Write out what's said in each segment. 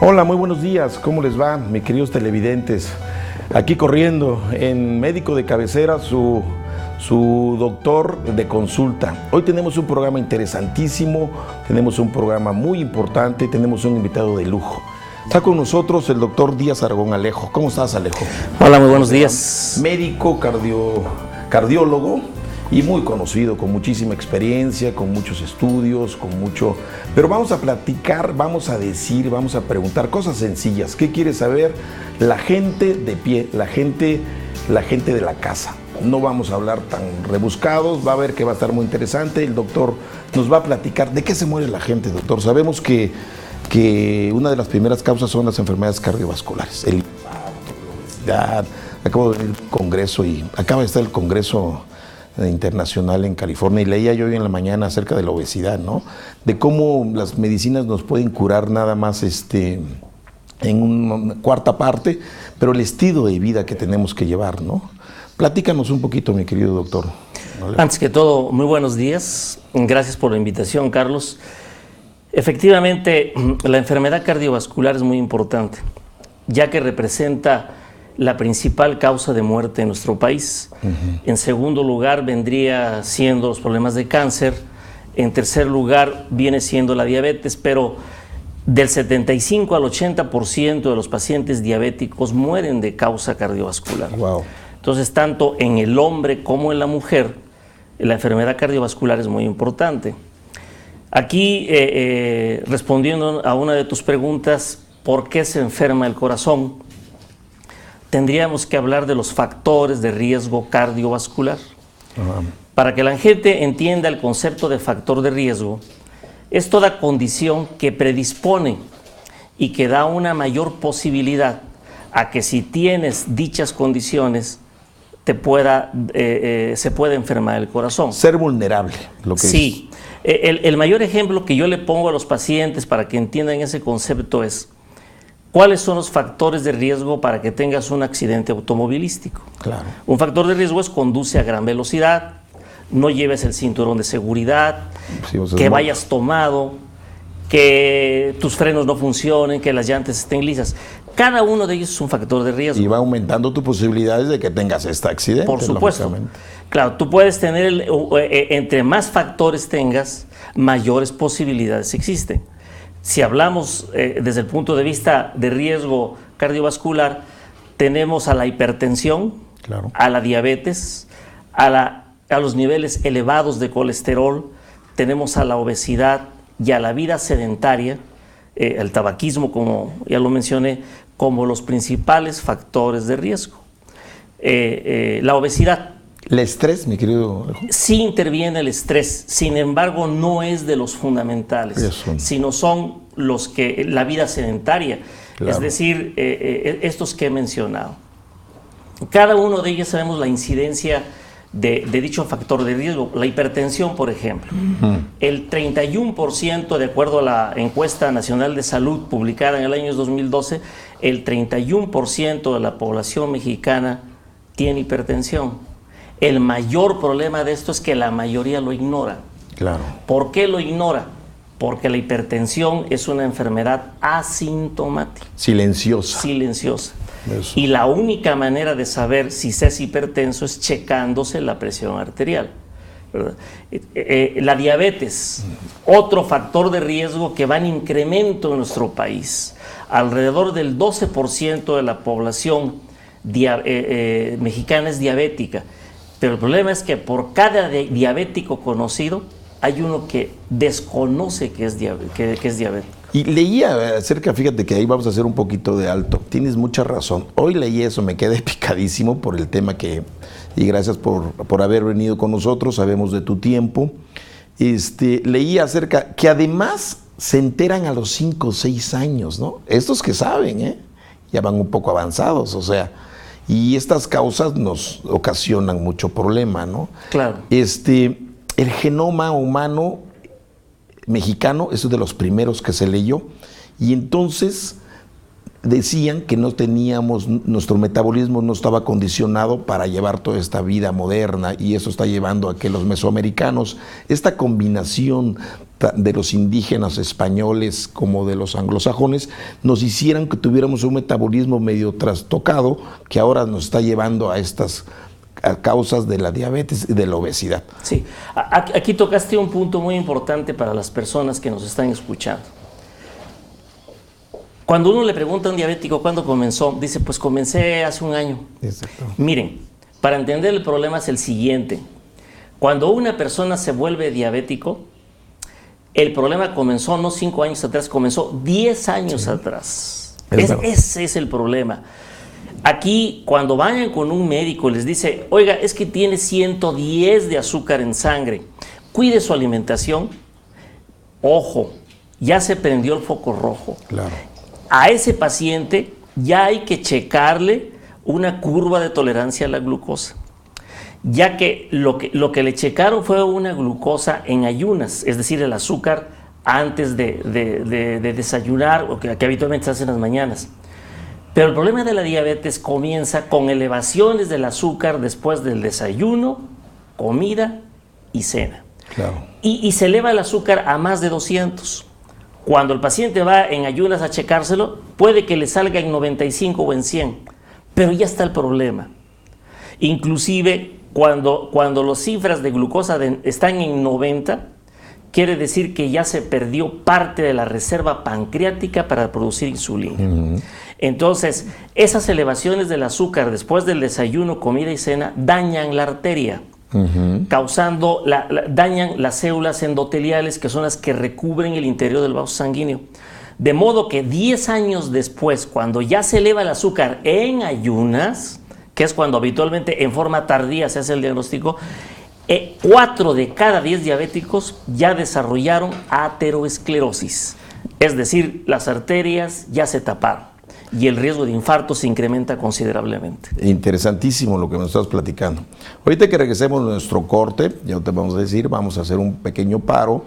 Hola, muy buenos días. ¿Cómo les va, mis queridos televidentes? Aquí corriendo en médico de cabecera, su doctor de consulta. Hoy tenemos un programa interesantísimo, tenemos un programa muy importante, tenemos un invitado de lujo. Está con nosotros el doctor Díaz Aragón Alejo. ¿Cómo estás, Alejo? Hola, muy buenos días. Médico, cardiólogo y muy conocido, con muchísima experiencia, con muchos estudios, Pero vamos a platicar, vamos a decir, vamos a preguntar cosas sencillas. ¿Qué quiere saber la gente de pie, la gente de la casa? No vamos a hablar tan rebuscados, va a ver que va a estar muy interesante. El doctor nos va a platicar de qué se muere la gente, doctor. Sabemos que una de las primeras causas son las enfermedades cardiovasculares, el infarto, la obesidad. Acabo de venir a un congreso y acaba de estar el congreso internacional en California y leía yo hoy en la mañana acerca de la obesidad, ¿no? De cómo las medicinas nos pueden curar nada más en una cuarta parte, pero el estilo de vida que tenemos que llevar, ¿no? Platícanos un poquito, mi querido doctor. ¿Vale? Antes que todo, muy buenos días. Gracias por la invitación, Carlos. Efectivamente, la enfermedad cardiovascular es muy importante, ya que representa la principal causa de muerte en nuestro país. En segundo lugar vendría siendo los problemas de cáncer. En tercer lugar viene siendo la diabetes, pero del 75 al 80% de los pacientes diabéticos mueren de causa cardiovascular. Wow. Entonces, tanto en el hombre como en la mujer, la enfermedad cardiovascular es muy importante. Aquí, respondiendo a una de tus preguntas, ¿por qué se enferma el corazón? Tendríamos que hablar de los factores de riesgo cardiovascular. Para que la gente entienda el concepto de factor de riesgo, es toda condición que predispone y que da una mayor posibilidad a que si tienes dichas condiciones se pueda enfermar el corazón. Ser vulnerable, lo que sí. El mayor ejemplo que yo le pongo a los pacientes para que entiendan ese concepto es: ¿cuáles son los factores de riesgo para que tengas un accidente automovilístico? Claro. Un factor de riesgo es conduce a gran velocidad, no lleves el cinturón de seguridad, sí, que vayas tomado, que tus frenos no funcionen, que las llantas estén lisas. Cada uno de ellos es un factor de riesgo. Y va aumentando tus posibilidades de que tengas este accidente. Por supuesto. Claro, tú puedes tener, entre más factores tengas, mayores posibilidades existen. Si hablamos desde el punto de vista de riesgo cardiovascular, tenemos a la hipertensión, claro, a la diabetes, a los niveles elevados de colesterol, tenemos a la obesidad y a la vida sedentaria, el tabaquismo, como ya lo mencioné, como los principales factores de riesgo. La obesidad. ¿El estrés, mi querido Alejo? Sí interviene el estrés, sin embargo no es de los fundamentales, sino son los que la vida sedentaria, claro, es decir, estos que he mencionado. Cada uno de ellos sabemos la incidencia de dicho factor de riesgo. La hipertensión, por ejemplo, el 31%, de acuerdo a la encuesta nacional de salud publicada en el año 2012, el 31% de la población mexicana tiene hipertensión. El mayor problema de esto es que la mayoría lo ignora. Claro. ¿Por qué lo ignora? Porque la hipertensión es una enfermedad asintomática. Silenciosa. Silenciosa. Eso. Y la única manera de saber si se es hipertenso es checándose la presión arterial, ¿verdad? La diabetes, otro factor de riesgo que va en incremento en nuestro país. Alrededor del 12% de la población mexicana es diabética. Pero el problema es que por cada diabético conocido hay uno que desconoce que es diabético. Y leía acerca, fíjate que ahí vamos a hacer un poquito de alto. Tienes mucha razón. Hoy leí eso, me quedé picadísimo por el tema y gracias por haber venido con nosotros, sabemos de tu tiempo. Leí acerca que además se enteran a los 5 o 6 años, ¿no? Estos que saben, ya van un poco avanzados, o sea. Y estas causas nos ocasionan mucho problema, ¿no? Claro. El genoma humano mexicano es de los primeros que se leyó. Y entonces decían que no teníamos, nuestro metabolismo no estaba condicionado para llevar toda esta vida moderna, y eso está llevando a que los mesoamericanos, esta combinación de los indígenas españoles como de los anglosajones, nos hicieran que tuviéramos un metabolismo medio trastocado, que ahora nos está llevando a estas causas de la diabetes y de la obesidad. Sí, aquí tocaste un punto muy importante para las personas que nos están escuchando. Cuando uno le pregunta a un diabético cuándo comenzó, dice, pues comencé hace un año. Exacto. Miren, para entender el problema es el siguiente. Cuando una persona se vuelve diabético, el problema comenzó no 5 años atrás, comenzó 10 años atrás. Ese es el problema. Aquí, cuando vayan con un médico, les dice, oiga, es que tiene 110 de azúcar en sangre, cuide su alimentación. Ojo, ya se prendió el foco rojo. Claro. A ese paciente ya hay que checarle una curva de tolerancia a la glucosa, ya que lo que le checaron fue una glucosa en ayunas, es decir, el azúcar antes de desayunar, o que habitualmente se hace en las mañanas. Pero el problema de la diabetes comienza con elevaciones del azúcar después del desayuno, comida y cena. Claro. Y se eleva el azúcar a más de 200. Cuando el paciente va en ayunas a checárselo, puede que le salga en 95 o en 100, pero ya está el problema. Inclusive, cuando las cifras de glucosa están en 90, quiere decir que ya se perdió parte de la reserva pancreática para producir insulina. Entonces, esas elevaciones del azúcar después del desayuno, comida y cena dañan la arteria. Causando, dañan las células endoteliales, que son las que recubren el interior del vaso sanguíneo. De modo que 10 años después, cuando ya se eleva el azúcar en ayunas, que es cuando habitualmente en forma tardía se hace el diagnóstico, 4 de cada 10 diabéticos ya desarrollaron ateroesclerosis. Es decir, las arterias ya se taparon y el riesgo de infarto se incrementa considerablemente. Interesantísimo lo que nos estás platicando. Ahorita que regresemos a nuestro corte, ya te vamos a decir, vamos a hacer un pequeño paro.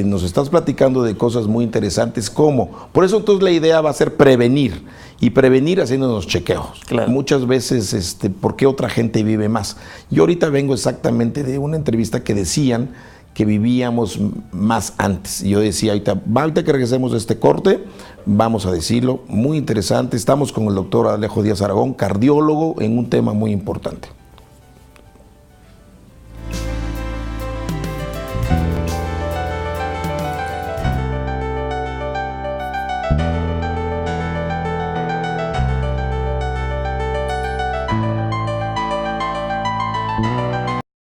Nos estás platicando de cosas muy interesantes, como, por eso entonces la idea va a ser prevenir, y prevenir haciéndonos chequeos. Claro. Muchas veces, ¿por qué otra gente vive más? Yo ahorita vengo exactamente de una entrevista que decían que vivíamos más antes. Y yo decía, ahorita que regresemos de este corte, vamos a decirlo, muy interesante. Estamos con el doctor Alejo Díaz Aragón, cardiólogo, en un tema muy importante.